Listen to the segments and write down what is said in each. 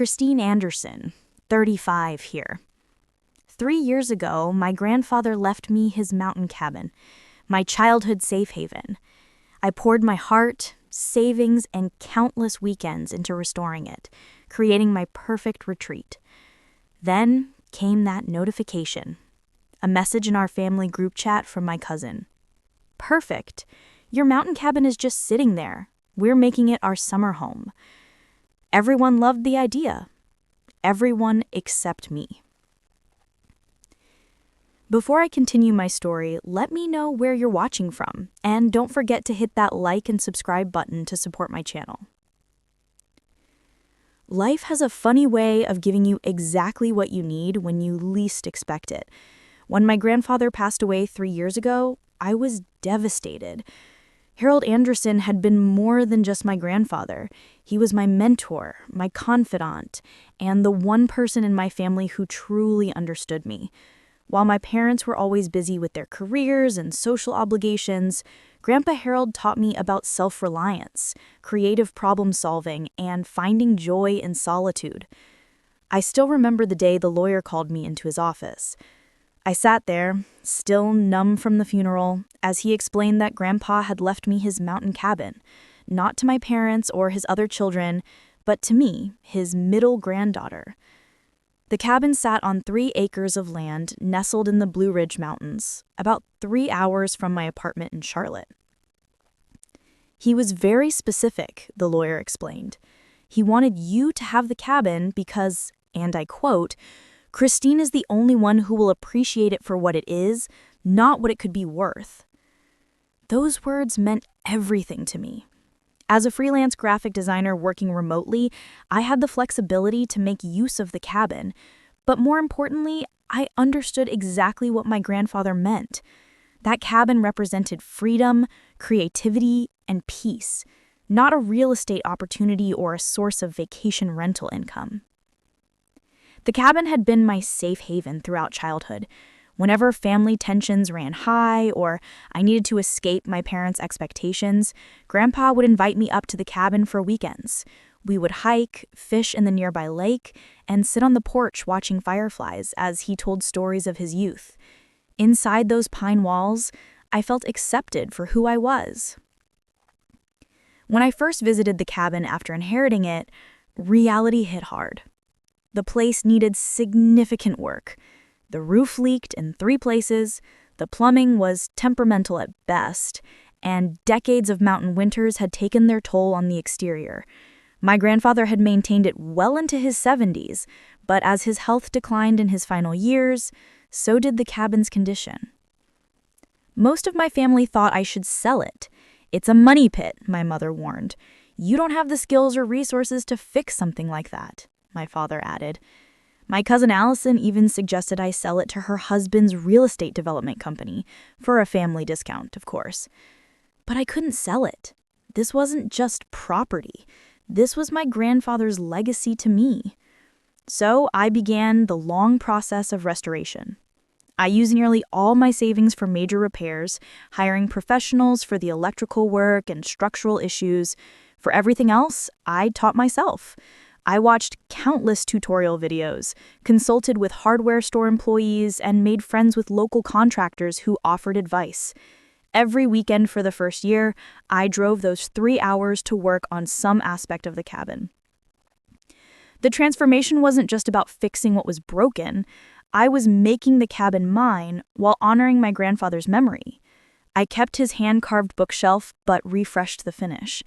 Christine Anderson, 35 here. 3 years ago, my grandfather left me his mountain cabin, my childhood safe haven. I poured my heart, savings, and countless weekends into restoring it, creating my perfect retreat. Then came that notification, a message in our family group chat from my cousin. "Perfect. Your mountain cabin is just sitting there. We're making it our summer home." Everyone loved the idea. Everyone except me. Before I continue my story, let me know where you're watching from, and don't forget to hit that like and subscribe button to support my channel. Life has a funny way of giving you exactly what you need when you least expect it. When my grandfather passed away 3 years ago, I was devastated. Harold Anderson had been more than just my grandfather. He was my mentor, my confidant, and the one person in my family who truly understood me. While my parents were always busy with their careers and social obligations, Grandpa Harold taught me about self-reliance, creative problem-solving, and finding joy in solitude. I still remember the day the lawyer called me into his office. I sat there, still numb from the funeral, as he explained that Grandpa had left me his mountain cabin, not to my parents or his other children, but to me, his middle granddaughter. The cabin sat on 3 acres of land nestled in the Blue Ridge Mountains, about 3 hours from my apartment in Charlotte. He was very specific, the lawyer explained. He wanted you to have the cabin because, and I quote, "Christine is the only one who will appreciate it for what it is, not what it could be worth." Those words meant everything to me. As a freelance graphic designer working remotely, I had the flexibility to make use of the cabin, but more importantly, I understood exactly what my grandfather meant. That cabin represented freedom, creativity, and peace, not a real estate opportunity or a source of vacation rental income. The cabin had been my safe haven throughout childhood. Whenever family tensions ran high or I needed to escape my parents' expectations, Grandpa would invite me up to the cabin for weekends. We would hike, fish in the nearby lake, and sit on the porch watching fireflies as he told stories of his youth. Inside those pine walls, I felt accepted for who I was. When I first visited the cabin after inheriting it, reality hit hard. The place needed significant work. The roof leaked in 3 places, the plumbing was temperamental at best, and decades of mountain winters had taken their toll on the exterior. My grandfather had maintained it well into his 70s, but as his health declined in his final years, so did the cabin's condition. Most of my family thought I should sell it. "It's a money pit," my mother warned. "You don't have the skills or resources to fix something like that," my father added. My cousin Allison even suggested I sell it to her husband's real estate development company, for a family discount, of course. But I couldn't sell it. This wasn't just property. This was my grandfather's legacy to me. So I began the long process of restoration. I used nearly all my savings for major repairs, hiring professionals for the electrical work and structural issues. For everything else, I taught myself. I watched countless tutorial videos, consulted with hardware store employees, and made friends with local contractors who offered advice. Every weekend for the first year, I drove those 3 hours to work on some aspect of the cabin. The transformation wasn't just about fixing what was broken. I was making the cabin mine while honoring my grandfather's memory. I kept his hand-carved bookshelf, but refreshed the finish.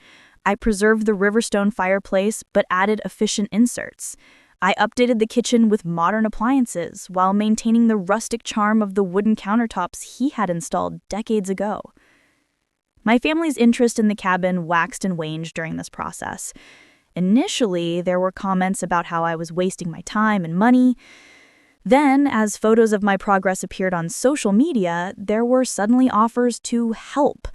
I preserved the Riverstone fireplace, but added efficient inserts. I updated the kitchen with modern appliances while maintaining the rustic charm of the wooden countertops he had installed decades ago. My family's interest in the cabin waxed and waned during this process. Initially, there were comments about how I was wasting my time and money. Then, as photos of my progress appeared on social media, there were suddenly offers to help.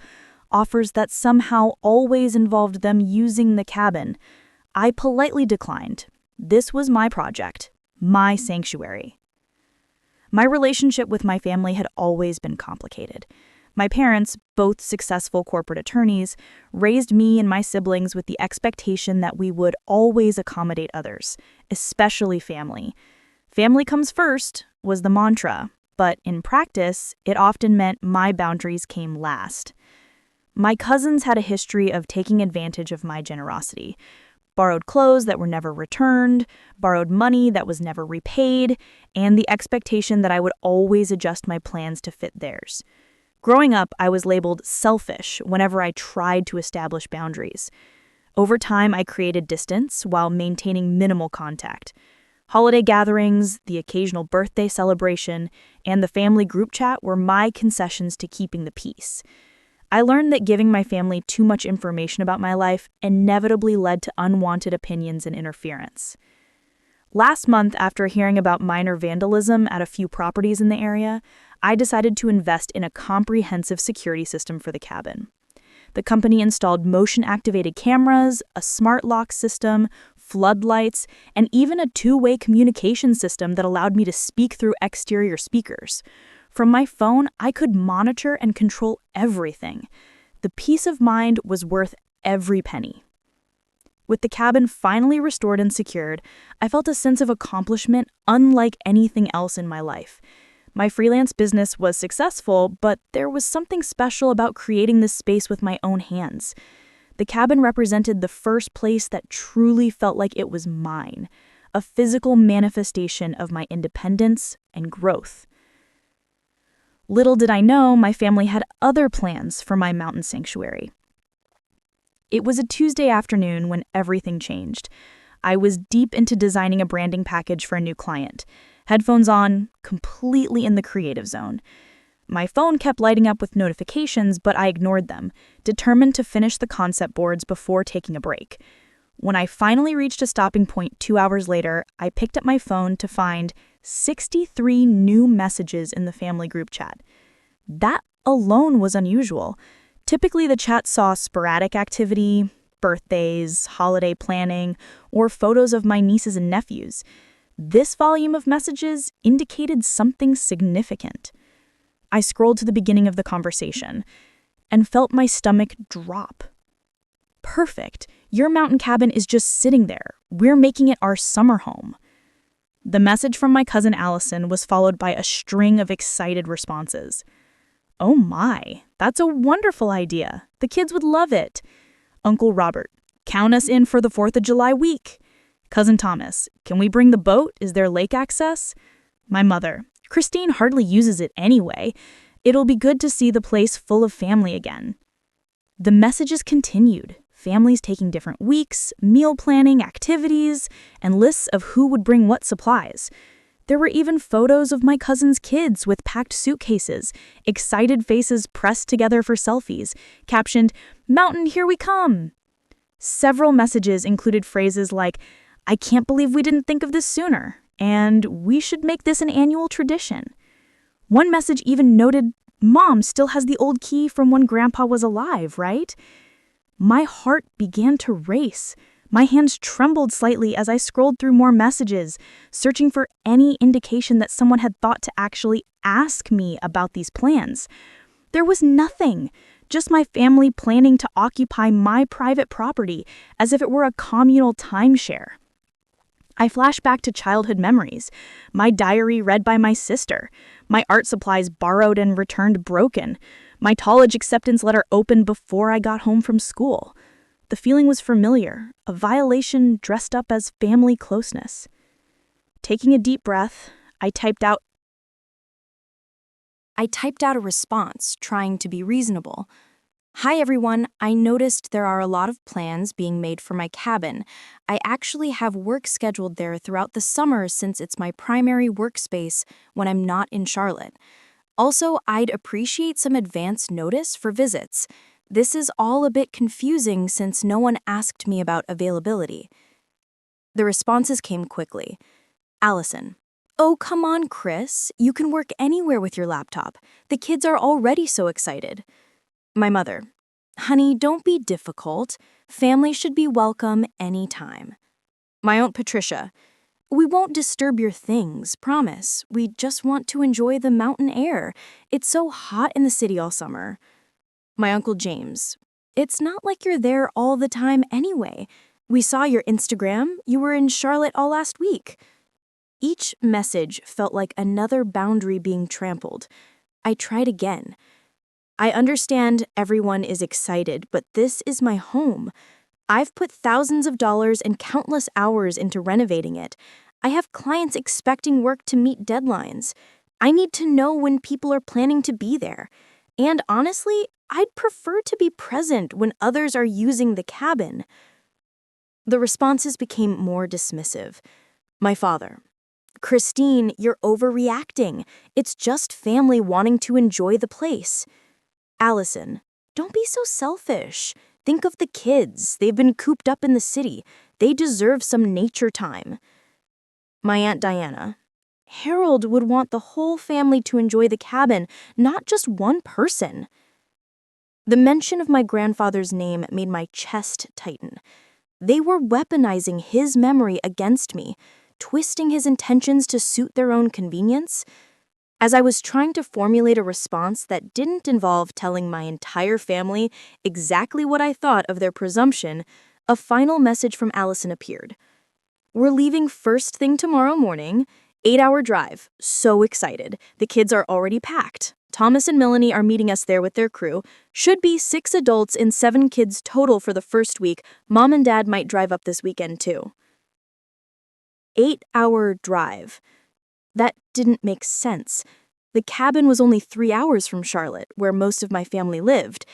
Offers that somehow always involved them using the cabin. I politely declined. This was my project, my sanctuary. My relationship with my family had always been complicated. My parents, both successful corporate attorneys, raised me and my siblings with the expectation that we would always accommodate others, especially family. Family comes first was the mantra, but in practice, it often meant my boundaries came last. My cousins had a history of taking advantage of my generosity. Borrowed clothes that were never returned, borrowed money that was never repaid, and the expectation that I would always adjust my plans to fit theirs. Growing up, I was labeled selfish whenever I tried to establish boundaries. Over time, I created distance while maintaining minimal contact. Holiday gatherings, the occasional birthday celebration, and the family group chat were my concessions to keeping the peace. I learned that giving my family too much information about my life inevitably led to unwanted opinions and interference. Last month, after hearing about minor vandalism at a few properties in the area, I decided to invest in a comprehensive security system for the cabin. The company installed motion-activated cameras, a smart lock system, floodlights, and even a two-way communication system that allowed me to speak through exterior speakers. From my phone, I could monitor and control everything. The peace of mind was worth every penny. With the cabin finally restored and secured, I felt a sense of accomplishment unlike anything else in my life. My freelance business was successful, but there was something special about creating this space with my own hands. The cabin represented the first place that truly felt like it was mine, a physical manifestation of my independence and growth. Little did I know my family had other plans for my mountain sanctuary. It was a Tuesday afternoon when everything changed. I was deep into designing a branding package for a new client. Headphones on, completely in the creative zone. My phone kept lighting up with notifications, but I ignored them, determined to finish the concept boards before taking a break. When I finally reached a stopping point 2 hours later, I picked up my phone to find 63 new messages in the family group chat. That alone was unusual. Typically, the chat saw sporadic activity, birthdays, holiday planning, or photos of my nieces and nephews. This volume of messages indicated something significant. I scrolled to the beginning of the conversation and felt my stomach drop. Perfect. Your mountain cabin is just sitting there. We're making it our summer home. The message from my cousin Allison was followed by a string of excited responses. Oh my, that's a wonderful idea. The kids would love it. Uncle Robert, count us in for the 4th of July week. Cousin Thomas, can we bring the boat? Is there lake access? My mother, Christine hardly uses it anyway. It'll be good to see the place full of family again. The messages continued. Families taking different weeks, meal planning, activities, and lists of who would bring what supplies. There were even photos of my cousin's kids with packed suitcases, excited faces pressed together for selfies, captioned, "Mountain, here we come." Several messages included phrases like, "I can't believe we didn't think of this sooner," and "We should make this an annual tradition." One message even noted, "Mom still has the old key from when Grandpa was alive, right?" My heart began to race. My hands trembled slightly as I scrolled through more messages, searching for any indication that someone had thought to actually ask me about these plans. There was nothing, just my family planning to occupy my private property as if it were a communal timeshare. I flashed back to childhood memories, my diary read by my sister, my art supplies borrowed and returned broken, my college acceptance letter opened before I got home from school. The feeling was familiar, a violation dressed up as family closeness. Taking a deep breath, I typed out a response, trying to be reasonable. "Hi everyone, I noticed there are a lot of plans being made for my cabin. I actually have work scheduled there throughout the summer since it's my primary workspace when I'm not in Charlotte. Also, I'd appreciate some advance notice for visits. This is all a bit confusing since no one asked me about availability." The responses came quickly. Allison, "Oh, come on, Chris. You can work anywhere with your laptop. The kids are already so excited." My mother, "Honey, don't be difficult. Family should be welcome anytime." My Aunt Patricia, We won't disturb your things, promise. We just want to enjoy the mountain air. It's so hot in the city all summer. My Uncle James. It's not like you're there all the time anyway. We saw your Instagram. You were in Charlotte all last week. Each message felt like another boundary being trampled. I tried again. I understand everyone is excited, but this is my home. I've put thousands of dollars and countless hours into renovating it. I have clients expecting work to meet deadlines. I need to know when people are planning to be there. And honestly, I'd prefer to be present when others are using the cabin. The responses became more dismissive. My father. Christine, you're overreacting. It's just family wanting to enjoy the place. Allison, don't be so selfish. Think of the kids. They've been cooped up in the city. They deserve some nature time. My Aunt Diana. Harold would want the whole family to enjoy the cabin, not just one person. The mention of my grandfather's name made my chest tighten. They were weaponizing his memory against me, twisting his intentions to suit their own convenience. As I was trying to formulate a response that didn't involve telling my entire family exactly what I thought of their presumption, a final message from Allison appeared. We're leaving first thing tomorrow morning, 8-hour drive. So excited. The kids are already packed. Thomas and Melanie are meeting us there with their crew. Should be 6 adults and 7 kids total for the first week. Mom and Dad might drive up this weekend too. 8-hour drive. That didn't make sense. The cabin was only 3 hours from Charlotte, where most of my family lived.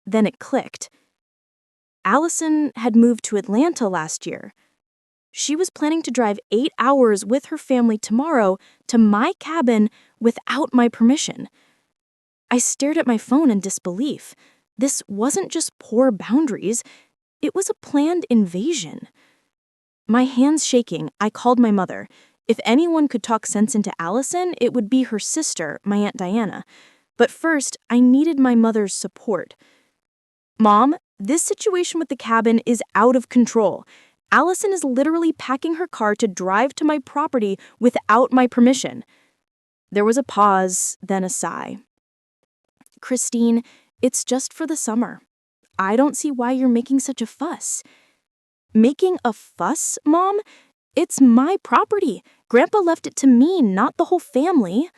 Then it clicked. Allison had moved to Atlanta last year. She was planning to drive 8 hours with her family tomorrow to my cabin without my permission. I stared at my phone in disbelief. This wasn't just poor boundaries. It was a planned invasion. My hands shaking, I called my mother. If anyone could talk sense into Allison, it would be her sister, my Aunt Diana. But first, I needed my mother's support. Mom, this situation with the cabin is out of control. Allison is literally packing her car to drive to my property without my permission. There was a pause, then a sigh. Christine, it's just for the summer. I don't see why you're making such a fuss. Making a fuss, Mom? It's my property. Grandpa left it to me, not the whole family.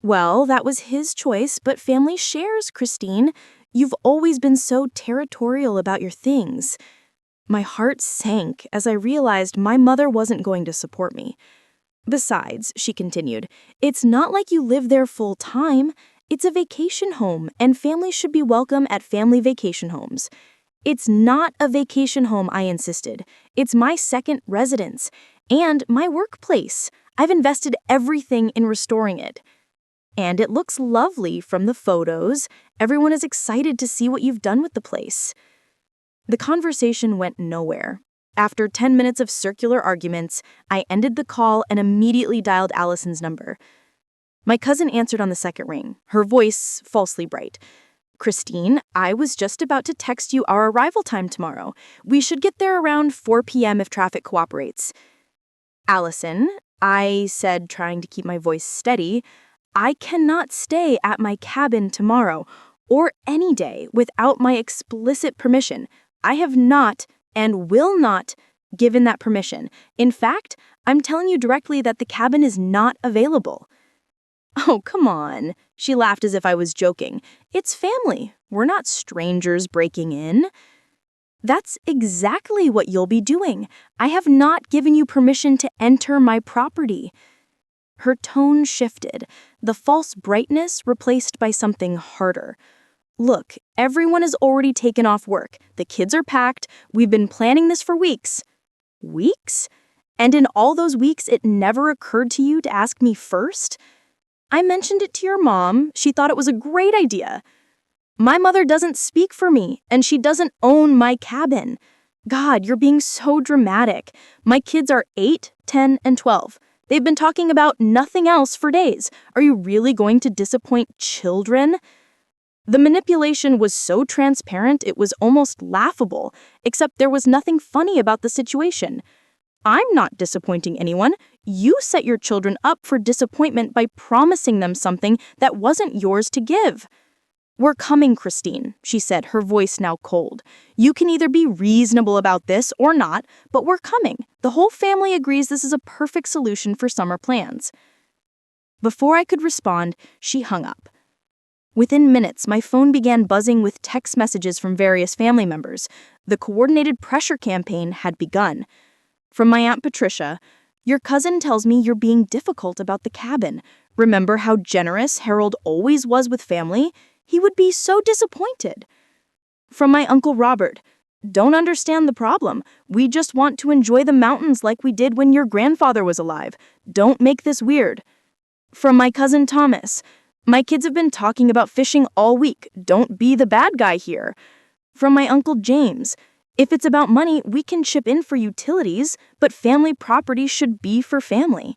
Well, that was his choice, but family shares, Christine. You've always been so territorial about your things. My heart sank as I realized my mother wasn't going to support me. Besides, she continued, it's not like you live there full time. It's a vacation home, and families should be welcome at family vacation homes. It's not a vacation home, I insisted. It's my second residence and my workplace. I've invested everything in restoring it. And it looks lovely from the photos. Everyone is excited to see what you've done with the place. The conversation went nowhere. After 10 minutes of circular arguments, I ended the call and immediately dialed Allison's number. My cousin answered on the second ring, her voice falsely bright. Christine, I was just about to text you our arrival time tomorrow. We should get there around 4 p.m. if traffic cooperates. Allison, I said, trying to keep my voice steady, I cannot stay at my cabin tomorrow or any day without my explicit permission. I have not and will not given that permission. In fact, I'm telling you directly that the cabin is not available. Oh, come on. She laughed as if I was joking. It's family. We're not strangers breaking in. That's exactly what you'll be doing. I have not given you permission to enter my property. Her tone shifted, the false brightness replaced by something harder. Look, everyone has already taken off work. The kids are packed. We've been planning this for weeks. Weeks? And in all those weeks, it never occurred to you to ask me first? I mentioned it to your mom. She thought it was a great idea. My mother doesn't speak for me, and she doesn't own my cabin. God, you're being so dramatic. My kids are 8, 10, and 12. They've been talking about nothing else for days. Are you really going to disappoint children? The manipulation was so transparent it was almost laughable, except there was nothing funny about the situation. I'm not disappointing anyone. You set your children up for disappointment by promising them something that wasn't yours to give. We're coming, Christine, she said, her voice now cold. You can either be reasonable about this or not, but we're coming. The whole family agrees this is a perfect solution for summer plans. Before I could respond, she hung up. Within minutes, my phone began buzzing with text messages from various family members. The coordinated pressure campaign had begun. From my Aunt Patricia, "Your cousin tells me you're being difficult about the cabin. Remember how generous Harold always was with family? He would be so disappointed." From my Uncle Robert, "Don't understand the problem. We just want to enjoy the mountains like we did when your grandfather was alive. Don't make this weird." From my cousin Thomas, "My kids have been talking about fishing all week. Don't be the bad guy here." From my Uncle James, "If it's about money, we can chip in for utilities, but family property should be for family."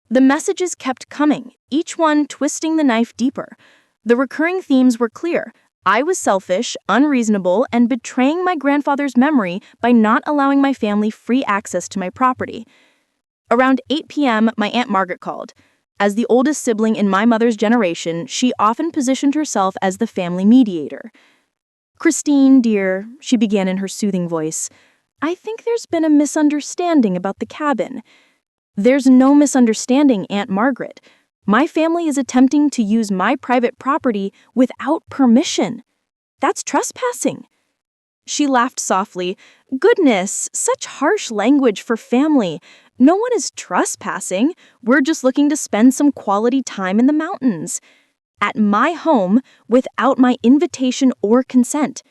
The messages kept coming, each one twisting the knife deeper. The recurring themes were clear. I was selfish, unreasonable, and betraying my grandfather's memory by not allowing my family free access to my property. Around 8 p.m., my Aunt Margaret called. As the oldest sibling in my mother's generation, she often positioned herself as the family mediator. "Christine, dear," she began in her soothing voice, "I think there's been a misunderstanding about the cabin." "There's no misunderstanding, Aunt Margaret. My family is attempting to use my private property without permission. That's trespassing." She laughed softly. "Goodness, such harsh language for family. No one is trespassing. We're just looking to spend some quality time in the mountains. At my home, without my invitation or consent."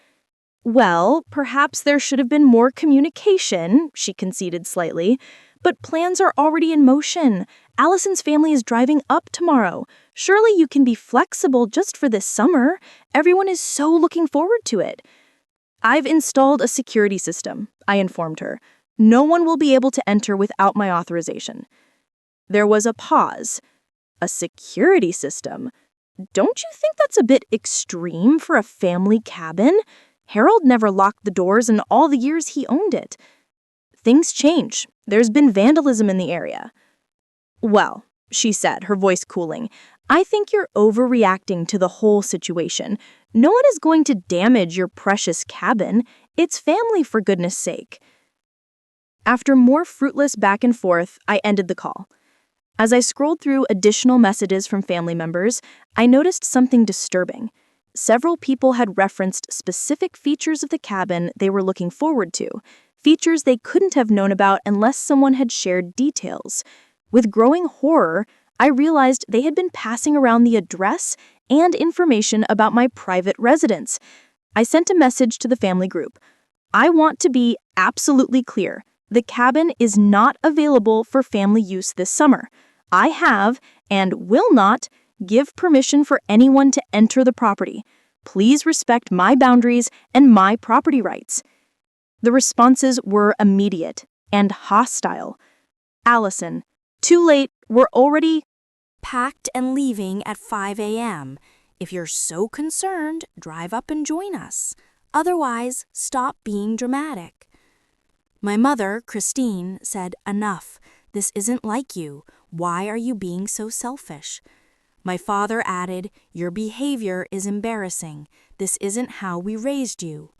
"Well, perhaps there should have been more communication," she conceded slightly. "But plans are already in motion. Allison's family is driving up tomorrow. Surely you can be flexible just for this summer. Everyone is so looking forward to it." "I've installed a security system," I informed her. "No one will be able to enter without my authorization." There was a pause. "A security system? Don't you think that's a bit extreme for a family cabin? Harold never locked the doors in all the years he owned it." "Things change. There's been vandalism in the area." "Well," she said, her voice cooling, "I think you're overreacting to the whole situation. No one is going to damage your precious cabin. It's family, for goodness sake." After more fruitless back and forth, I ended the call. As I scrolled through additional messages from family members, I noticed something disturbing. Several people had referenced specific features of the cabin they were looking forward to, features they couldn't have known about unless someone had shared details. With growing horror, I realized they had been passing around the address and information about my private residence. I sent a message to the family group. "I want to be absolutely clear. The cabin is not available for family use this summer. I have, and will not, give permission for anyone to enter the property. Please respect my boundaries and my property rights." The responses were immediate and hostile. "Allison, too late, we're already packed and leaving at 5 a.m. If you're so concerned, drive up and join us. Otherwise, stop being dramatic." My mother, Christine, said, "Enough. This isn't like you. Why are you being so selfish?" My father added, "Your behavior is embarrassing. This isn't how we raised you."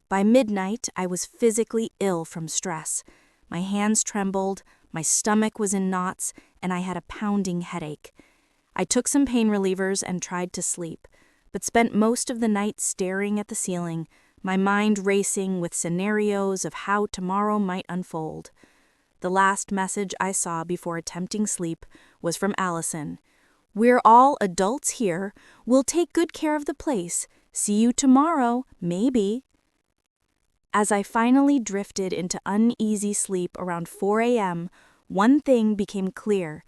By midnight, I was physically ill from stress. My hands trembled, my stomach was in knots, and I had a pounding headache. I took some pain relievers and tried to sleep, but spent most of the night staring at the ceiling, my mind racing with scenarios of how tomorrow might unfold. The last message I saw before attempting sleep was from Allison. "We're all adults here. We'll take good care of the place. See you tomorrow, maybe." As I finally drifted into uneasy sleep around 4 a.m., one thing became clear.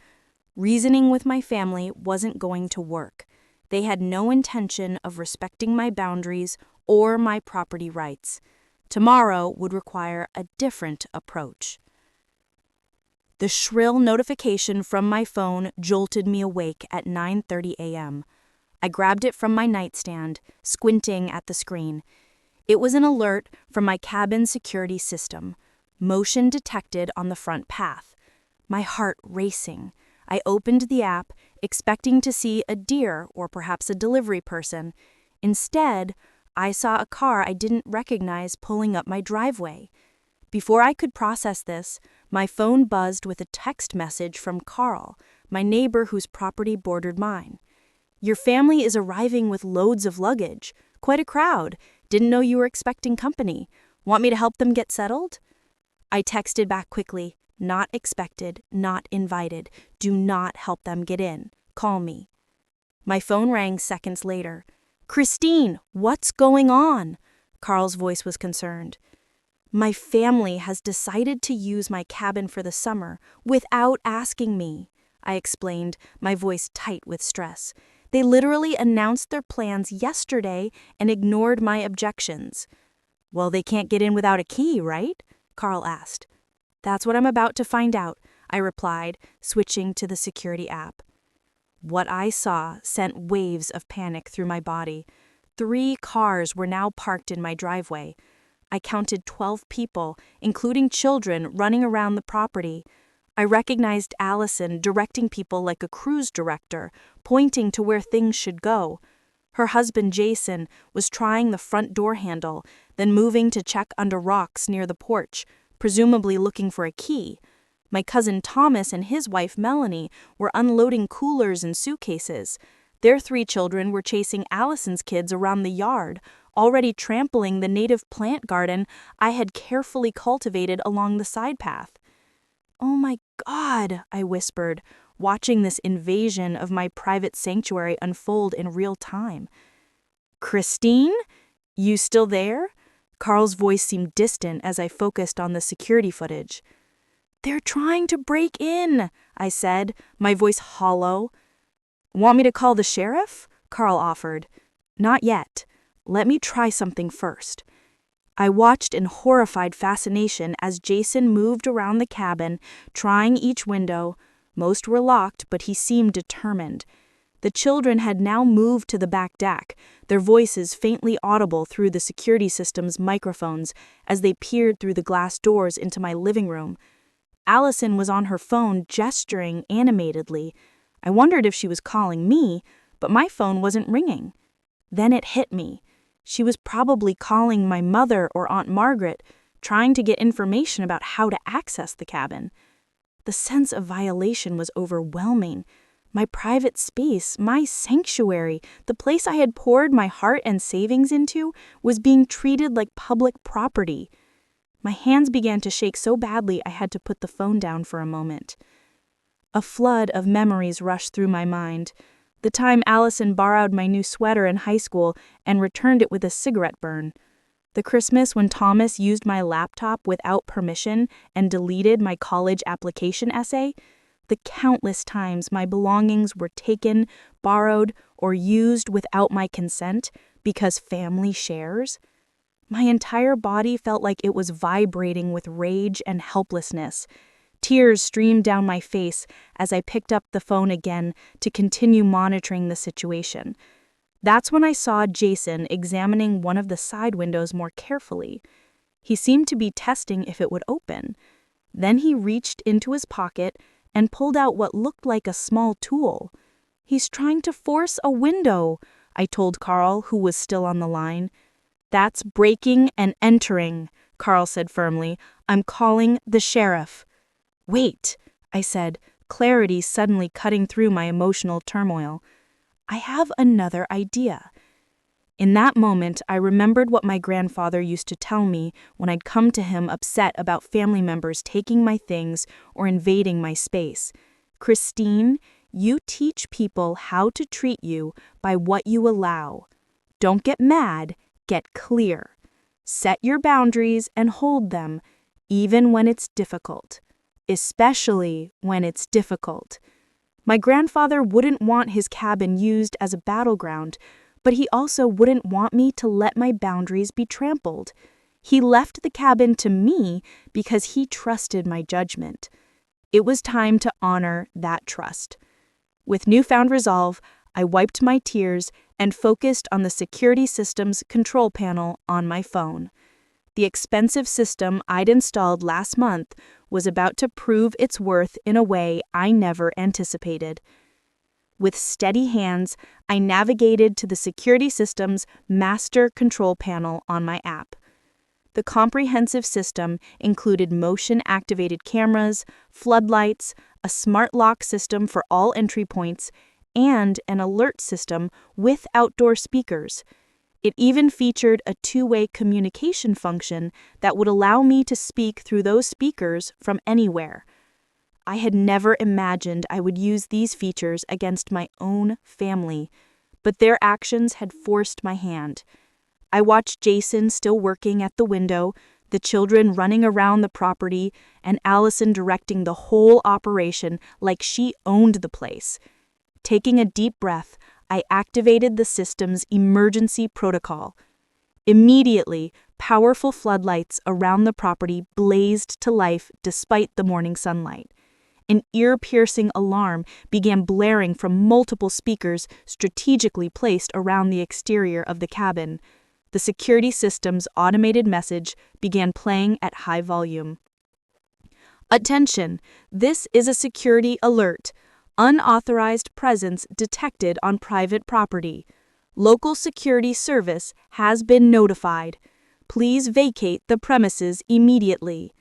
Reasoning with my family wasn't going to work. They had no intention of respecting my boundaries or my property rights. Tomorrow would require a different approach. The shrill notification from my phone jolted me awake at 9:30 a.m. I grabbed it from my nightstand, squinting at the screen. It was an alert from my cabin security system. Motion detected on the front path. My heart racing. I opened the app, expecting to see a deer or perhaps a delivery person. Instead, I saw a car I didn't recognize pulling up my driveway. Before I could process this, my phone buzzed with a text message from Carl, my neighbor whose property bordered mine. "Your family is arriving with loads of luggage. Quite a crowd. Didn't know you were expecting company. Want me to help them get settled?" I texted back quickly, "Not expected, not invited. Do not help them get in. Call me." My phone rang seconds later. "Christine, what's going on?" Carl's voice was concerned. "My family has decided to use my cabin for the summer without asking me," I explained, my voice tight with stress. "They literally announced their plans yesterday and ignored my objections." "Well, they can't get in without a key, right?" Carl asked. "That's what I'm about to find out," I replied, switching to the security app. What I saw sent waves of panic through my body. 3 cars were now parked in my driveway. I counted 12 people, including children, running around the property. I recognized Allison directing people like a cruise director, pointing to where things should go. Her husband, Jason, was trying the front door handle, then moving to check under rocks near the porch, presumably looking for a key. My cousin Thomas and his wife Melanie were unloading coolers and suitcases. Their 3 children were chasing Allison's kids around the yard, already trampling the native plant garden I had carefully cultivated along the side path. "Oh my God," I whispered, watching this invasion of my private sanctuary unfold in real time. "Christine? You still there?" Carl's voice seemed distant as I focused on the security footage. "They're trying to break in," I said, my voice hollow. "Want me to call the sheriff?" Carl offered. "Not yet. Let me try something first." I watched in horrified fascination as Jason moved around the cabin, trying each window. Most were locked, but he seemed determined. The children had now moved to the back deck, their voices faintly audible through the security system's microphones as they peered through the glass doors into my living room. Allison was on her phone, gesturing animatedly. I wondered if she was calling me, but my phone wasn't ringing. Then it hit me. She was probably calling my mother or Aunt Margaret, trying to get information about how to access the cabin. The sense of violation was overwhelming. My private space, my sanctuary, the place I had poured my heart and savings into, was being treated like public property. My hands began to shake so badly I had to put the phone down for a moment. A flood of memories rushed through my mind. The time Allison borrowed my new sweater in high school and returned it with a cigarette burn. The Christmas when Thomas used my laptop without permission and deleted my college application essay. The countless times my belongings were taken, borrowed, or used without my consent because family shares. My entire body felt like it was vibrating with rage and helplessness. Tears streamed down my face as I picked up the phone again to continue monitoring the situation. That's when I saw Jason examining one of the side windows more carefully. He seemed to be testing if it would open. Then he reached into his pocket and pulled out what looked like a small tool. "He's trying to force a window," I told Carl, who was still on the line. "That's breaking and entering," Carl said firmly. "I'm calling the sheriff." "Wait," I said, clarity suddenly cutting through my emotional turmoil. "I have another idea." In that moment, I remembered what my grandfather used to tell me when I'd come to him upset about family members taking my things or invading my space. "Christine, you teach people how to treat you by what you allow. Don't get mad, get clear. Set your boundaries and hold them, even when it's difficult. Especially when it's difficult." My grandfather wouldn't want his cabin used as a battleground, but he also wouldn't want me to let my boundaries be trampled. He left the cabin to me because he trusted my judgment. It was time to honor that trust. With newfound resolve, I wiped my tears and focused on the security system's control panel on my phone. The expensive system I'd installed last month was about to prove its worth in a way I never anticipated. With steady hands, I navigated to the security system's master control panel on my app. The comprehensive system included motion-activated cameras, floodlights, a smart lock system for all entry points, and an alert system with outdoor speakers. It even featured a two-way communication function that would allow me to speak through those speakers from anywhere. I had never imagined I would use these features against my own family, but their actions had forced my hand. I watched Jason still working at the window, the children running around the property, and Allison directing the whole operation like she owned the place. Taking a deep breath, I activated the system's emergency protocol. Immediately, powerful floodlights around the property blazed to life despite the morning sunlight. An ear-piercing alarm began blaring from multiple speakers strategically placed around the exterior of the cabin. The security system's automated message began playing at high volume. Attention! This is a security alert. Unauthorized presence detected on private property. Local security service has been notified. Please vacate the premises immediately.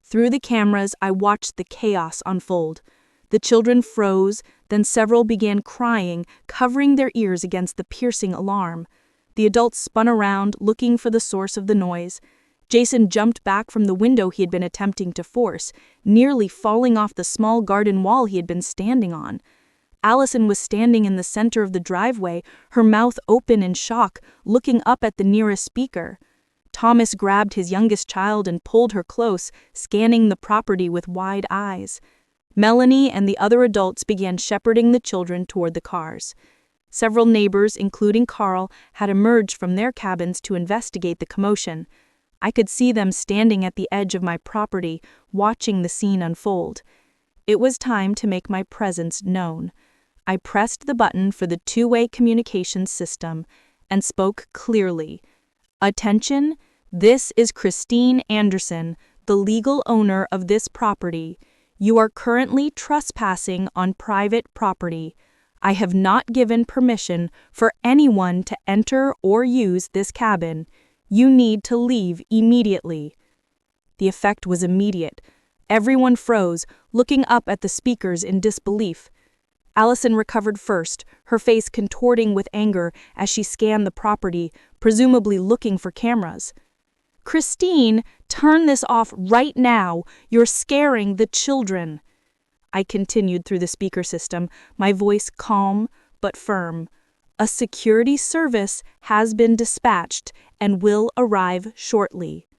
Through the cameras, I watched the chaos unfold. The children froze, then several began crying, covering their ears against the piercing alarm. The adults spun around, looking for the source of the noise. Jason jumped back from the window he had been attempting to force, nearly falling off the small garden wall he had been standing on. Allison was standing in the center of the driveway, her mouth open in shock, looking up at the nearest speaker. Thomas grabbed his youngest child and pulled her close, scanning the property with wide eyes. Melanie and the other adults began shepherding the children toward the cars. Several neighbors, including Carl, had emerged from their cabins to investigate the commotion. I could see them standing at the edge of my property, watching the scene unfold. It was time to make my presence known. I pressed the button for the two-way communications system and spoke clearly. Attention, this is Christine Anderson, the legal owner of this property. You are currently trespassing on private property. I have not given permission for anyone to enter or use this cabin. You need to leave immediately. The effect was immediate. Everyone froze, looking up at the speakers in disbelief. Allison recovered first, her face contorting with anger as she scanned the property, presumably looking for cameras. Christine, turn this off right now. You're scaring the children. I continued through the speaker system, my voice calm but firm. A security service has been dispatched and will arrive shortly.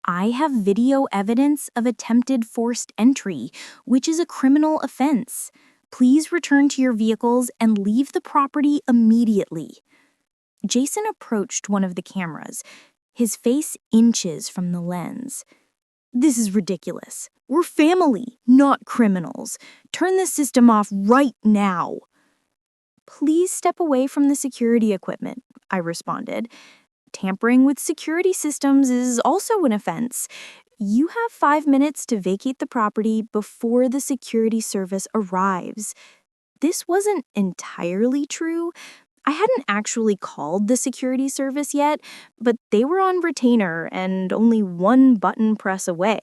I have video evidence of attempted forced entry, which is a criminal offense. Please return to your vehicles and leave the property immediately. Jason approached one of the cameras, his face inches from the lens. This is ridiculous. We're family, not criminals. Turn the system off right now. Please step away from the security equipment, I responded. Tampering with security systems is also an offense. You have 5 minutes to vacate the property before the security service arrives. This wasn't entirely true. I hadn't actually called the security service yet, but they were on retainer and only one button press away.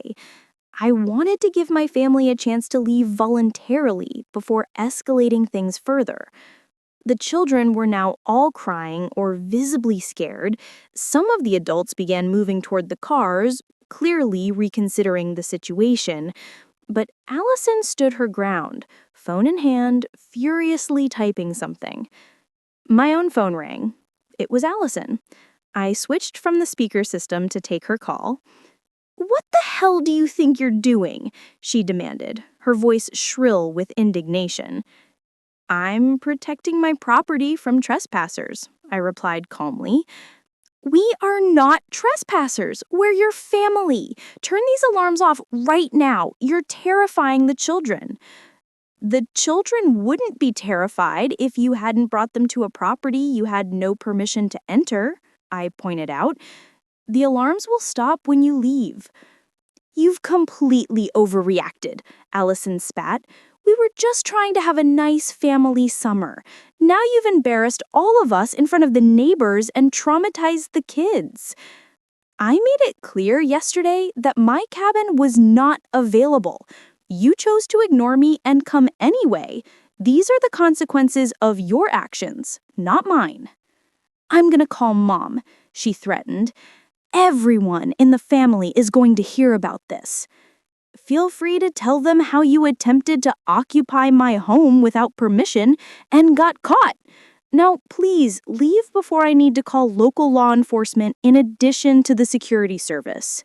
I wanted to give my family a chance to leave voluntarily before escalating things further. The children were now all crying or visibly scared. Some of the adults began moving toward the cars, clearly reconsidering the situation. But Allison stood her ground, phone in hand, furiously typing something. My own phone rang. It was Allison. I switched from the speaker system to take her call. "What the hell do you think you're doing?" she demanded, her voice shrill with indignation. "I'm protecting my property from trespassers," I replied calmly. "We are not trespassers. We're your family. Turn these alarms off right now. You're terrifying the children." "The children wouldn't be terrified if you hadn't brought them to a property you had no permission to enter," I pointed out. The alarms will stop when you leave. You've completely overreacted, Allison spat. We were just trying to have a nice family summer. Now you've embarrassed all of us in front of the neighbors and traumatized the kids. I made it clear yesterday that my cabin was not available. You chose to ignore me and come anyway. These are the consequences of your actions, not mine. I'm gonna call Mom, she threatened. Everyone in the family is going to hear about this. Feel free to tell them how you attempted to occupy my home without permission and got caught. Now, please leave before I need to call local law enforcement in addition to the security service.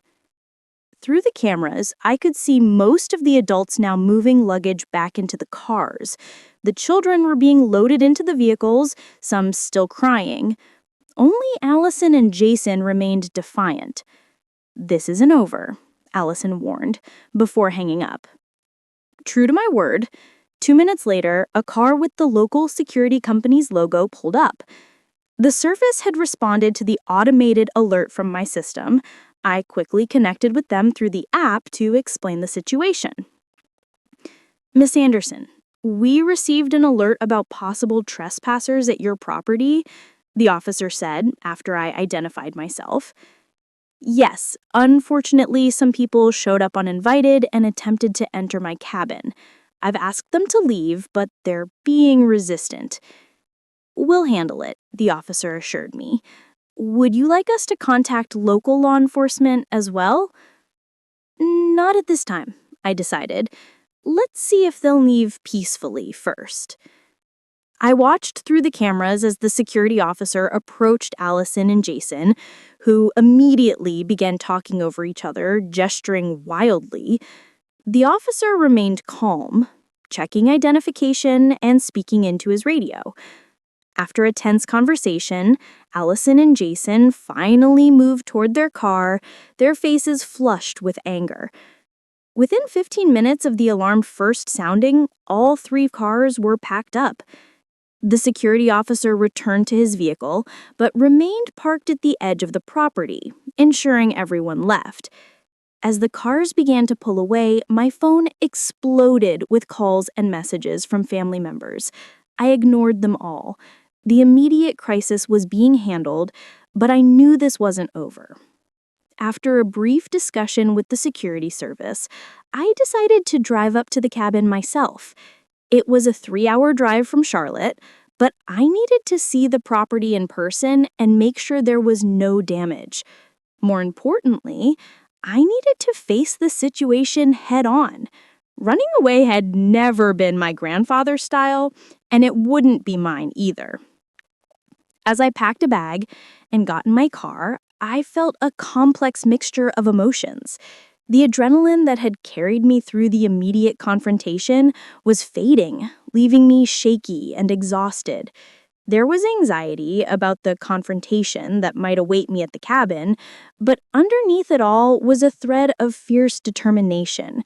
Through the cameras, I could see most of the adults now moving luggage back into the cars. The children were being loaded into the vehicles, some still crying. Only Allison and Jason remained defiant. This isn't over, Allison warned, before hanging up. True to my word, 2 minutes later, a car with the local security company's logo pulled up. The service had responded to the automated alert from my system. I quickly connected with them through the app to explain the situation. Miss Anderson, we received an alert about possible trespassers at your property, the officer said after I identified myself. Yes, unfortunately, some people showed up uninvited and attempted to enter my cabin. I've asked them to leave, but they're being resistant. We'll handle it, the officer assured me. Would you like us to contact local law enforcement as well? Not at this time, I decided. Let's see if they'll leave peacefully first. I watched through the cameras as the security officer approached Allison and Jason, who immediately began talking over each other, gesturing wildly. The officer remained calm, checking identification and speaking into his radio. After a tense conversation, Allison and Jason finally moved toward their car, their faces flushed with anger. Within 15 minutes of the alarm first sounding, all 3 cars were packed up. The security officer returned to his vehicle, but remained parked at the edge of the property, ensuring everyone left. As the cars began to pull away, my phone exploded with calls and messages from family members. I ignored them all. The immediate crisis was being handled, but I knew this wasn't over. After a brief discussion with the security service, I decided to drive up to the cabin myself. It was a 3-hour drive from Charlotte, but I needed to see the property in person and make sure there was no damage. More importantly, I needed to face the situation head-on. Running away had never been my grandfather's style, and it wouldn't be mine either. As I packed a bag and got in my car, I felt a complex mixture of emotions. The adrenaline that had carried me through the immediate confrontation was fading, leaving me shaky and exhausted. There was anxiety about the confrontation that might await me at the cabin, but underneath it all was a thread of fierce determination.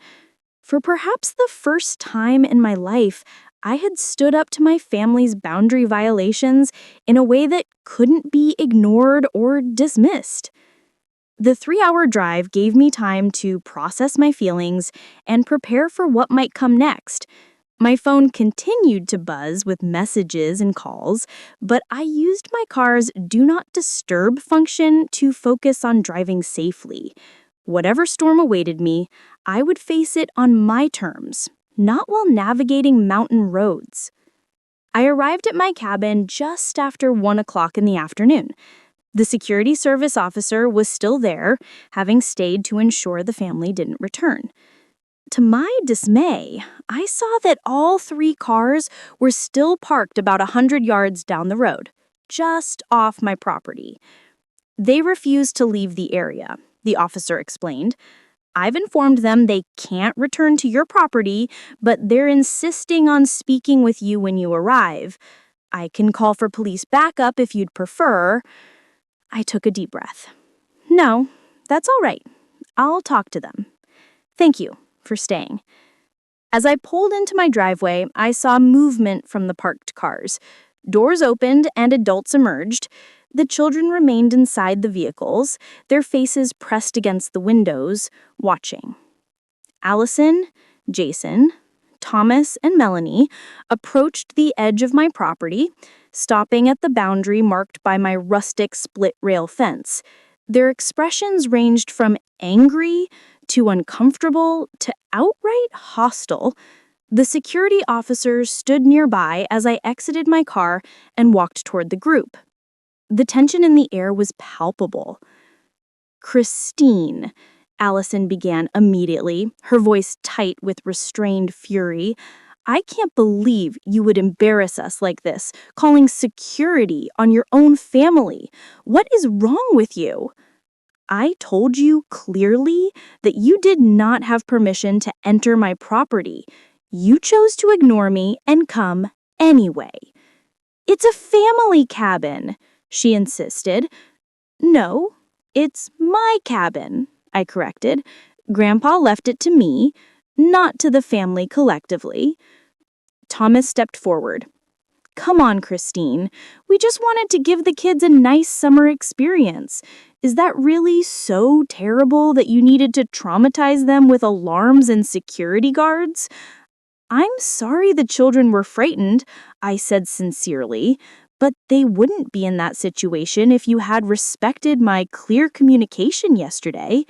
For perhaps the first time in my life, I had stood up to my family's boundary violations in a way that couldn't be ignored or dismissed. The 3-hour drive gave me time to process my feelings and prepare for what might come next. My phone continued to buzz with messages and calls, but I used my car's Do Not Disturb function to focus on driving safely. Whatever storm awaited me, I would face it on my terms, not while navigating mountain roads. I arrived at my cabin just after 1 o'clock in the afternoon. The security service officer was still there, having stayed to ensure the family didn't return. To my dismay, I saw that all 3 cars were still parked about 100 yards down the road, just off my property. They refused to leave the area, the officer explained. I've informed them they can't return to your property, but they're insisting on speaking with you when you arrive. I can call for police backup if you'd prefer. I took a deep breath. No, that's all right. I'll talk to them. Thank you for staying. As I pulled into my driveway, I saw movement from the parked cars. Doors opened and adults emerged. The children remained inside the vehicles, their faces pressed against the windows, watching. Allison, Jason, Thomas, and Melanie approached the edge of my property, stopping at the boundary marked by my rustic split-rail fence. Their expressions ranged from angry to uncomfortable to outright hostile. The security officers stood nearby as I exited my car and walked toward the group. The tension in the air was palpable. "Christine," Allison began immediately, her voice tight with restrained fury, "I can't believe you would embarrass us like this, calling security on your own family. What is wrong with you? I told you clearly that you did not have permission to enter my property. You chose to ignore me and come anyway." "It's a family cabin," she insisted. "No, it's my cabin," I corrected. "Grandpa left it to me, not to the family collectively." Thomas stepped forward. "Come on, Christine. We just wanted to give the kids a nice summer experience. Is that really so terrible that you needed to traumatize them with alarms and security guards?" "I'm sorry the children were frightened," I said sincerely, "but they wouldn't be in that situation if you had respected my clear communication yesterday."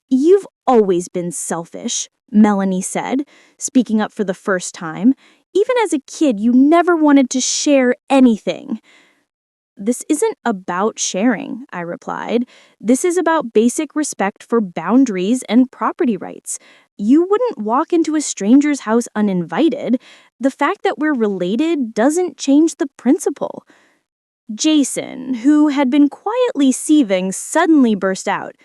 "You've always been selfish," Melanie said, speaking up for the first time. "Even as a kid, you never wanted to share anything." "This isn't about sharing," I replied. "This is about basic respect for boundaries and property rights. You wouldn't walk into a stranger's house uninvited. The fact that we're related doesn't change the principle." Jason, who had been quietly seething, suddenly burst out.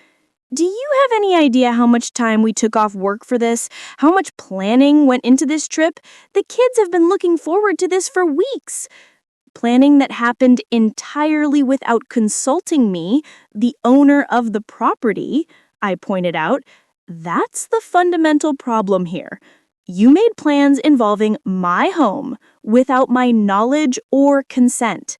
"Do you have any idea how much time we took off work for this? How much planning went into this trip? The kids have been looking forward to this for weeks." "Planning that happened entirely without consulting me, the owner of the property," I pointed out. "That's the fundamental problem here. You made plans involving my home without my knowledge or consent."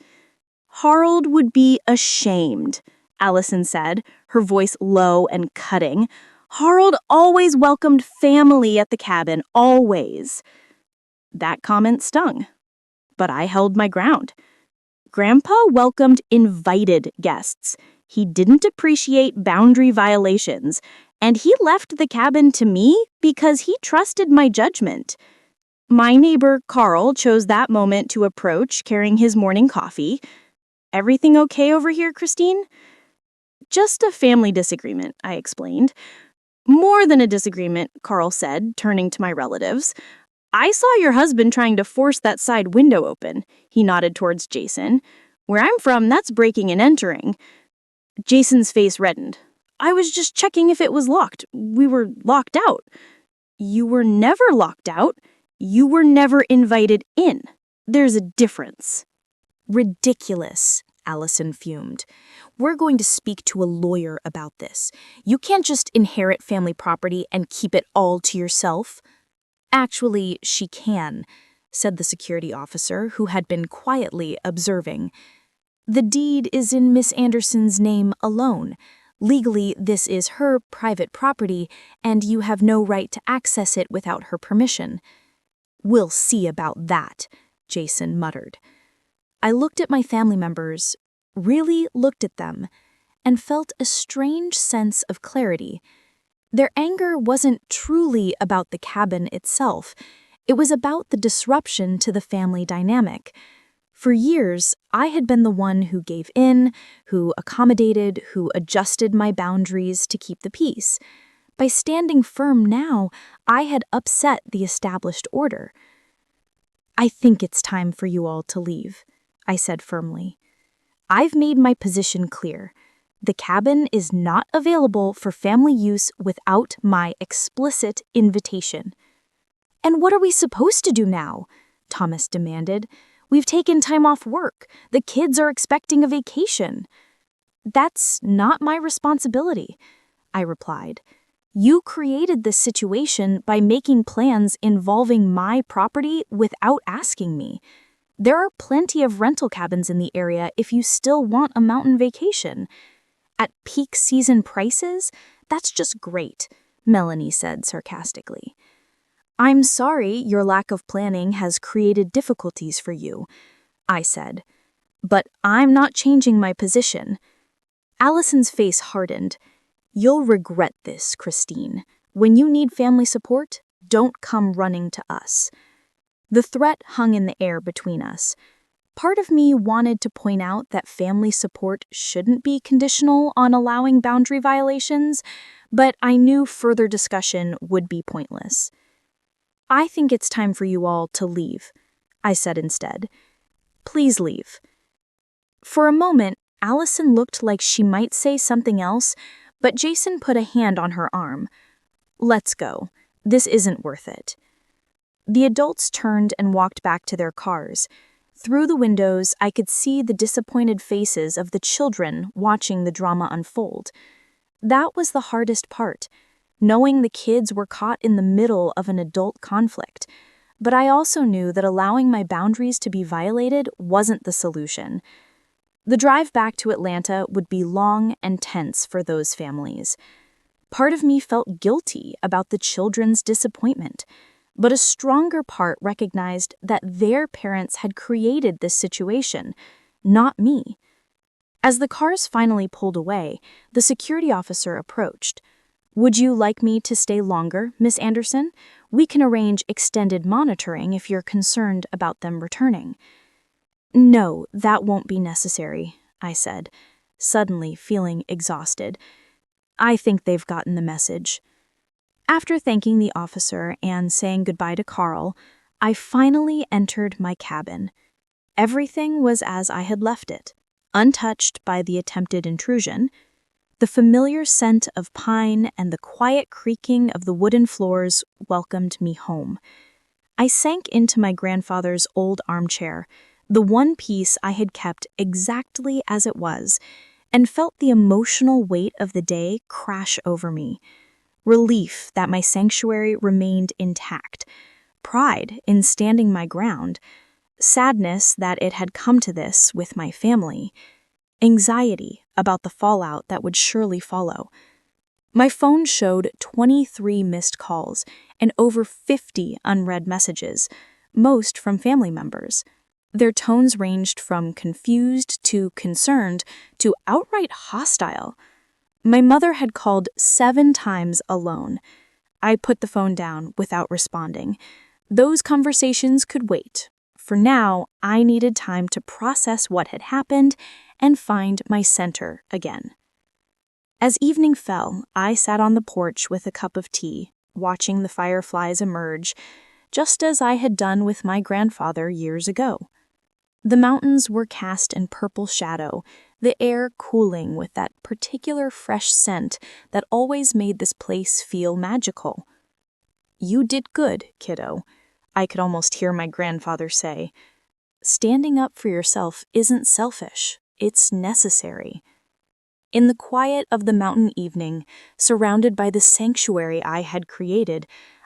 "Harold would be ashamed," Allison said, her voice low and cutting. "Harold always welcomed family at the cabin, always." That comment stung, but I held my ground. Grandpa welcomed invited guests. He didn't appreciate boundary violations, and he left the cabin to me because he trusted my judgment. My neighbor, Carl, chose that moment to approach, carrying his morning coffee. "Everything okay over here, Christine?" "Just a family disagreement," I explained. "More than a disagreement," Carl said, turning to my relatives. "I saw your husband trying to force that side window open." He nodded towards Jason. "Where I'm from, that's breaking and entering." Jason's face reddened. "I was just checking if it was locked. We were locked out." "You were never locked out. You were never invited in. There's a difference." "Ridiculous," Allison fumed. "We're going to speak to a lawyer about this. You can't just inherit family property and keep it all to yourself." "Actually, she can," said the security officer, who had been quietly observing. "The deed is in Miss Anderson's name alone. Legally, this is her private property, and you have no right to access it without her permission." "We'll see about that," Jason muttered. I looked at my family members, really looked at them, and felt a strange sense of clarity. Their anger wasn't truly about the cabin itself. It was about the disruption to the family dynamic. For years, I had been the one who gave in, who accommodated, who adjusted my boundaries to keep the peace. By standing firm now, I had upset the established order. "I think it's time for you all to leave," I said firmly. "I've made my position clear. The cabin is not available for family use without my explicit invitation." "And what are we supposed to do now?" Thomas demanded. "We've taken time off work. The kids are expecting a vacation." "That's not my responsibility," I replied. "You created this situation by making plans involving my property without asking me. There are plenty of rental cabins in the area if you still want a mountain vacation. At peak season prices? That's just great, Melanie said sarcastically. I'm sorry your lack of planning has created difficulties for you, I said. But I'm not changing my position. Allison's face hardened. You'll regret this, Christine. When you need family support, don't come running to us. The threat hung in the air between us. Part of me wanted to point out that family support shouldn't be conditional on allowing boundary violations, but I knew further discussion would be pointless. I think it's time for you all to leave, I said instead. Please leave. For a moment, Allison looked like she might say something else, but Jason put a hand on her arm. Let's go. This isn't worth it. The adults turned and walked back to their cars. Through the windows, I could see the disappointed faces of the children watching the drama unfold. That was the hardest part, knowing the kids were caught in the middle of an adult conflict. But I also knew that allowing my boundaries to be violated wasn't the solution. The drive back to Atlanta would be long and tense for those families. Part of me felt guilty about the children's disappointment, but a stronger part recognized that their parents had created this situation, not me. As the cars finally pulled away, the security officer approached. Would you like me to stay longer, Miss Anderson? We can arrange extended monitoring if you're concerned about them returning. No, that won't be necessary, I said, suddenly feeling exhausted. I think they've gotten the message. After thanking the officer and saying goodbye to Carl, I finally entered my cabin. Everything was as I had left it, untouched by the attempted intrusion. The familiar scent of pine and the quiet creaking of the wooden floors welcomed me home. I sank into my grandfather's old armchair, the one piece I had kept exactly as it was, and felt the emotional weight of the day crash over me. Relief that my sanctuary remained intact, pride in standing my ground, sadness that it had come to this with my family, anxiety about the fallout that would surely follow. My phone showed 23 missed calls and over 50 unread messages, most from family members. Their tones ranged from confused to concerned to outright hostile. My mother had called 7 times alone. I put the phone down without responding. Those conversations could wait. For now, I needed time to process what had happened and find my center again. As evening fell, I sat on the porch with a cup of tea, watching the fireflies emerge, just as I had done with my grandfather years ago. The mountains were cast in purple shadow, the air cooling with that particular fresh scent that always made this place feel magical. You did good, kiddo, I could almost hear my grandfather say. Standing up for yourself isn't selfish, it's necessary. In the quiet of the mountain evening, surrounded by the sanctuary I had created,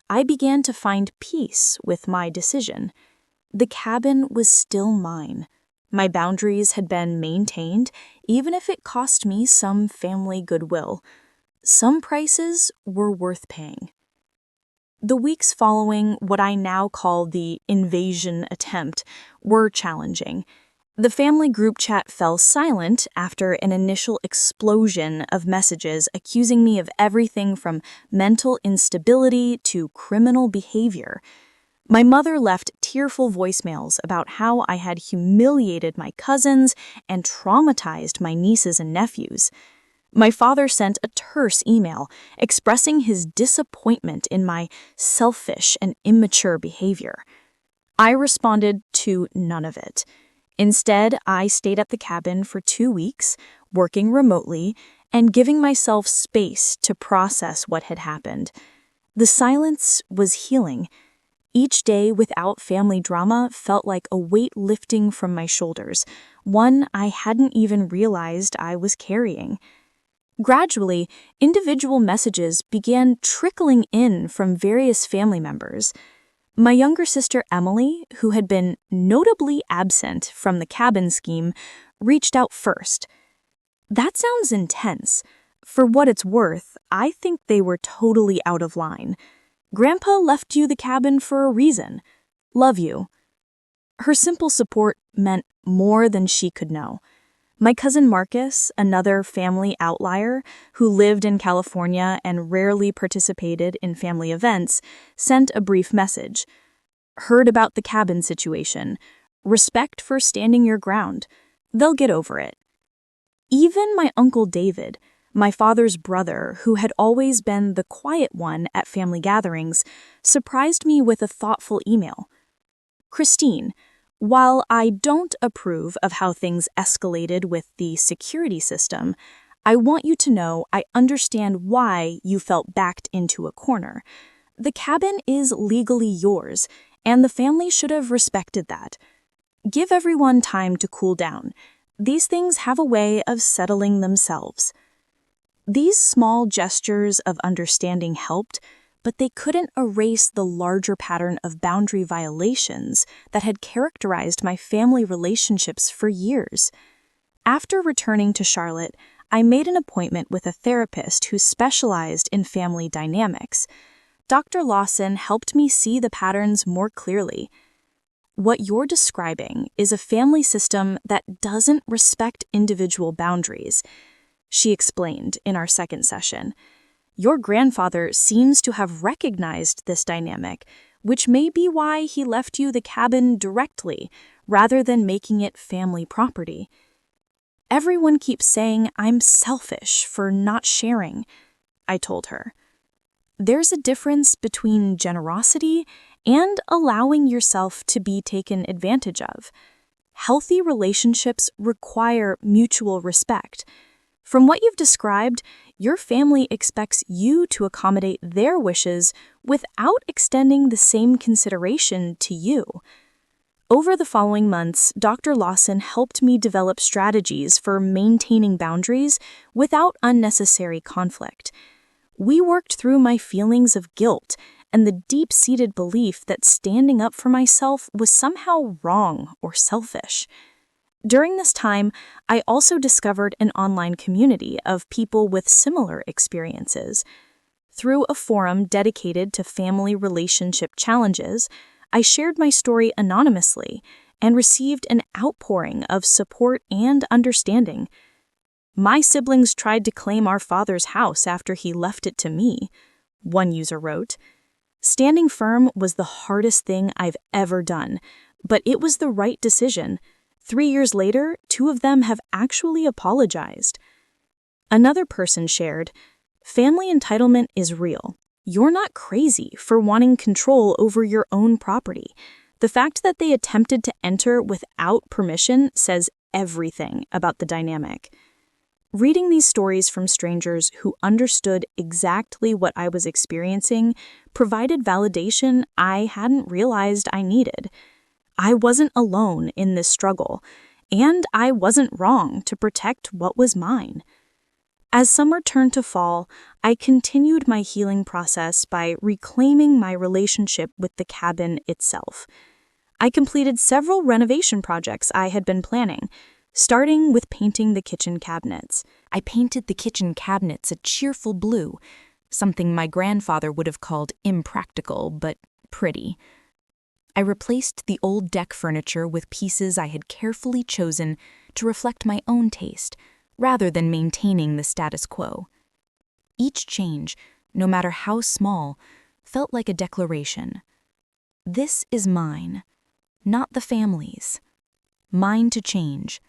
I began to find peace with my decision. The cabin was still mine. My boundaries had been maintained, even if it cost me some family goodwill. Some prices were worth paying. The weeks following what I now call the invasion attempt were challenging. The family group chat fell silent after an initial explosion of messages accusing me of everything from mental instability to criminal behavior. My mother left tearful voicemails about how I had humiliated my cousins and traumatized my nieces and nephews. My father sent a terse email expressing his disappointment in my selfish and immature behavior. I responded to none of it. Instead, I stayed at the cabin for 2 weeks, working remotely and giving myself space to process what had happened. The silence was healing. Each day without family drama felt like a weight lifting from my shoulders, one I hadn't even realized I was carrying. Gradually, individual messages began trickling in from various family members. My younger sister Emily, who had been notably absent from the cabin scheme, reached out first. That sounds intense. For what it's worth, I think they were totally out of line. Grandpa left you the cabin for a reason. Love you. Her simple support meant more than she could know. My cousin Marcus, another family outlier who lived in California and rarely participated in family events, sent a brief message. Heard about the cabin situation. Respect for standing your ground. They'll get over it. Even my Uncle David, my father's brother, who had always been the quiet one at family gatherings, surprised me with a thoughtful email. Christine, while I don't approve of how things escalated with the security system, I want you to know I understand why you felt backed into a corner. The cabin is legally yours, and the family should have respected that. Give everyone time to cool down. These things have a way of settling themselves. These small gestures of understanding helped, but they couldn't erase the larger pattern of boundary violations that had characterized my family relationships for years. After returning to Charlotte, I made an appointment with a therapist who specialized in family dynamics. Dr. Lawson helped me see the patterns more clearly. What you're describing is a family system that doesn't respect individual boundaries, she explained in our second session. Your grandfather seems to have recognized this dynamic, which may be why he left you the cabin directly, rather than making it family property. Everyone keeps saying I'm selfish for not sharing, I told her. There's a difference between generosity and allowing yourself to be taken advantage of. Healthy relationships require mutual respect. From what you've described, your family expects you to accommodate their wishes without extending the same consideration to you. Over the following months, Dr. Lawson helped me develop strategies for maintaining boundaries without unnecessary conflict. We worked through my feelings of guilt and the deep-seated belief that standing up for myself was somehow wrong or selfish. During this time, I also discovered an online community of people with similar experiences. Through a forum dedicated to family relationship challenges, I shared my story anonymously and received an outpouring of support and understanding. My siblings tried to claim our father's house after he left it to me, one user wrote. Standing firm was the hardest thing I've ever done, but it was the right decision. 3 years later, 2 of them have actually apologized. Another person shared, family entitlement is real. You're not crazy for wanting control over your own property. The fact that they attempted to enter without permission says everything about the dynamic. Reading these stories from strangers who understood exactly what I was experiencing provided validation I hadn't realized I needed. I wasn't alone in this struggle, and I wasn't wrong to protect what was mine. As summer turned to fall, I continued my healing process by reclaiming my relationship with the cabin itself. I completed several renovation projects I had been planning, starting with painting the kitchen cabinets. I painted the kitchen cabinets a cheerful blue, something my grandfather would have called impractical but pretty. I replaced the old deck furniture with pieces I had carefully chosen to reflect my own taste, rather than maintaining the status quo. Each change, no matter how small, felt like a declaration. This is mine, not the family's. Mine to change,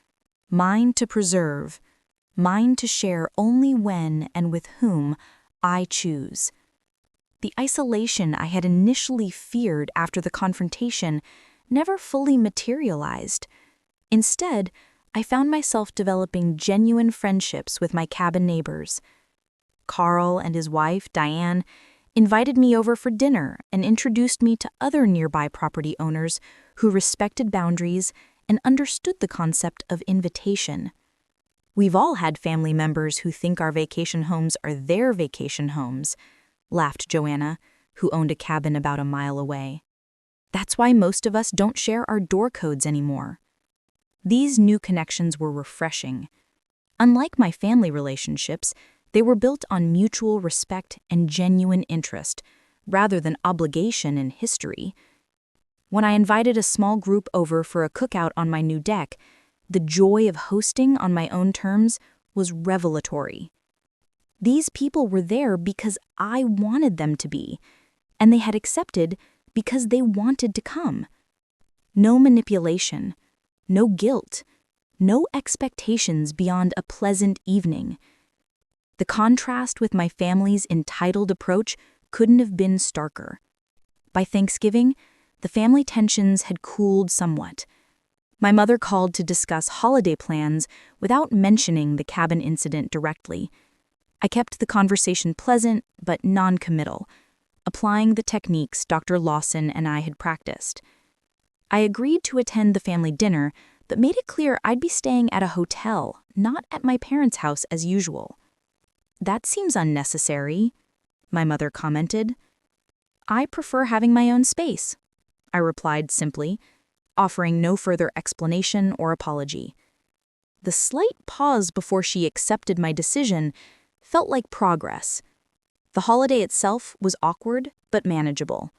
mine to preserve, mine to share only when and with whom I choose. The isolation I had initially feared after the confrontation never fully materialized. Instead, I found myself developing genuine friendships with my cabin neighbors. Carl and his wife, Diane, invited me over for dinner and introduced me to other nearby property owners who respected boundaries and understood the concept of invitation. We've all had family members who think our vacation homes are their vacation homes, laughed Joanna, who owned a cabin about a mile away. That's why most of us don't share our door codes anymore. These new connections were refreshing. Unlike my family relationships, they were built on mutual respect and genuine interest, rather than obligation and history. When I invited a small group over for a cookout on my new deck, the joy of hosting on my own terms was revelatory. These people were there because I wanted them to be, and they had accepted because they wanted to come. No manipulation, no guilt, no expectations beyond a pleasant evening. The contrast with my family's entitled approach couldn't have been starker. By Thanksgiving, the family tensions had cooled somewhat. My mother called to discuss holiday plans without mentioning the cabin incident directly. I kept the conversation pleasant but non-committal, applying the techniques Dr. Lawson and I had practiced. I agreed to attend the family dinner, but made it clear I'd be staying at a hotel, not at my parents' house as usual. "That seems unnecessary," my mother commented. "I prefer having my own space," I replied simply, offering no further explanation or apology. The slight pause before she accepted my decision felt like progress. The holiday itself was awkward but manageable.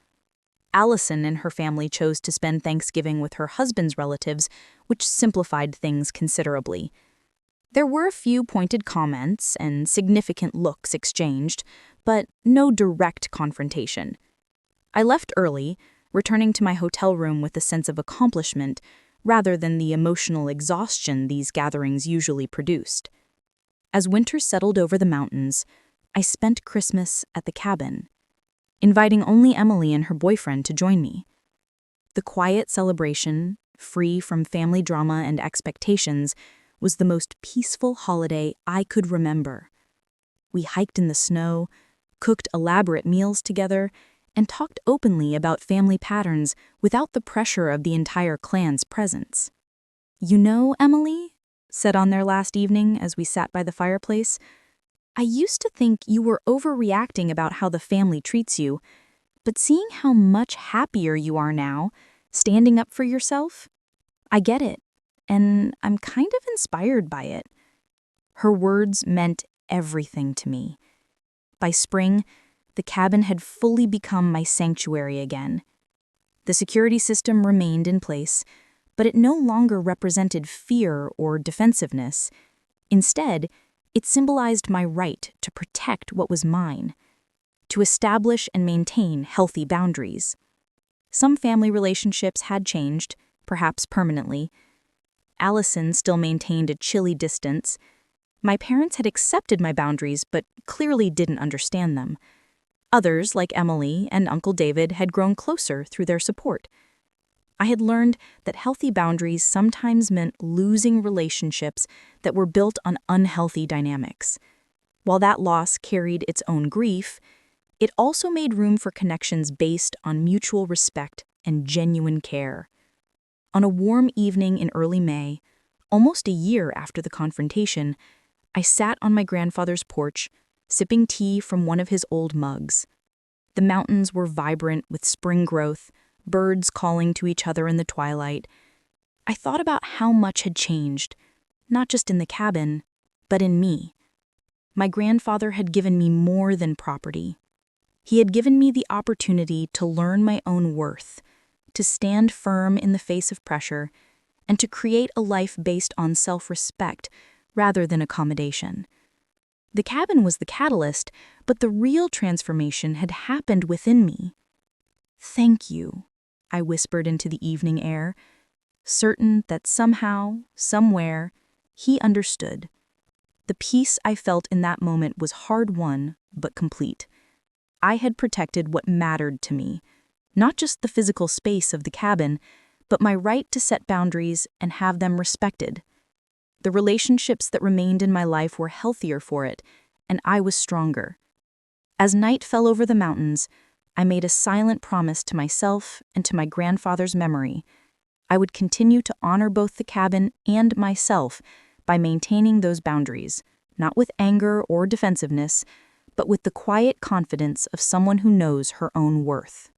Allison and her family chose to spend Thanksgiving with her husband's relatives, which simplified things considerably. There were a few pointed comments and significant looks exchanged, but no direct confrontation. I left early, returning to my hotel room with a sense of accomplishment rather than the emotional exhaustion these gatherings usually produced. As winter settled over the mountains, I spent Christmas at the cabin, inviting only Emily and her boyfriend to join me. The quiet celebration, free from family drama and expectations, was the most peaceful holiday I could remember. We hiked in the snow, cooked elaborate meals together, and talked openly about family patterns without the pressure of the entire clan's presence. "You know, Emily," said on their last evening as we sat by the fireplace, "I used to think you were overreacting about how the family treats you, but seeing how much happier you are now, standing up for yourself, I get it, and I'm kind of inspired by it." Her words meant everything to me. By spring, the cabin had fully become my sanctuary again. The security system remained in place, but it no longer represented fear or defensiveness. Instead, it symbolized my right to protect what was mine, to establish and maintain healthy boundaries. Some family relationships had changed, perhaps permanently. Allison still maintained a chilly distance. My parents had accepted my boundaries, but clearly didn't understand them. Others, like Emily and Uncle David, had grown closer through their support. I had learned that healthy boundaries sometimes meant losing relationships that were built on unhealthy dynamics. While that loss carried its own grief, it also made room for connections based on mutual respect and genuine care. On a warm evening in early May, almost a year after the confrontation, I sat on my grandfather's porch, sipping tea from one of his old mugs. The mountains were vibrant with spring growth, birds calling to each other in the twilight. I thought about how much had changed, not just in the cabin, but in me. My grandfather had given me more than property. He had given me the opportunity to learn my own worth, to stand firm in the face of pressure, and to create a life based on self-respect rather than accommodation. The cabin was the catalyst, but the real transformation had happened within me. "Thank you," I whispered into the evening air, certain that somehow, somewhere, he understood. The peace I felt in that moment was hard-won, but complete. I had protected what mattered to me, not just the physical space of the cabin, but my right to set boundaries and have them respected. The relationships that remained in my life were healthier for it, and I was stronger. As night fell over the mountains, I made a silent promise to myself and to my grandfather's memory. I would continue to honor both the cabin and myself by maintaining those boundaries, not with anger or defensiveness, but with the quiet confidence of someone who knows her own worth.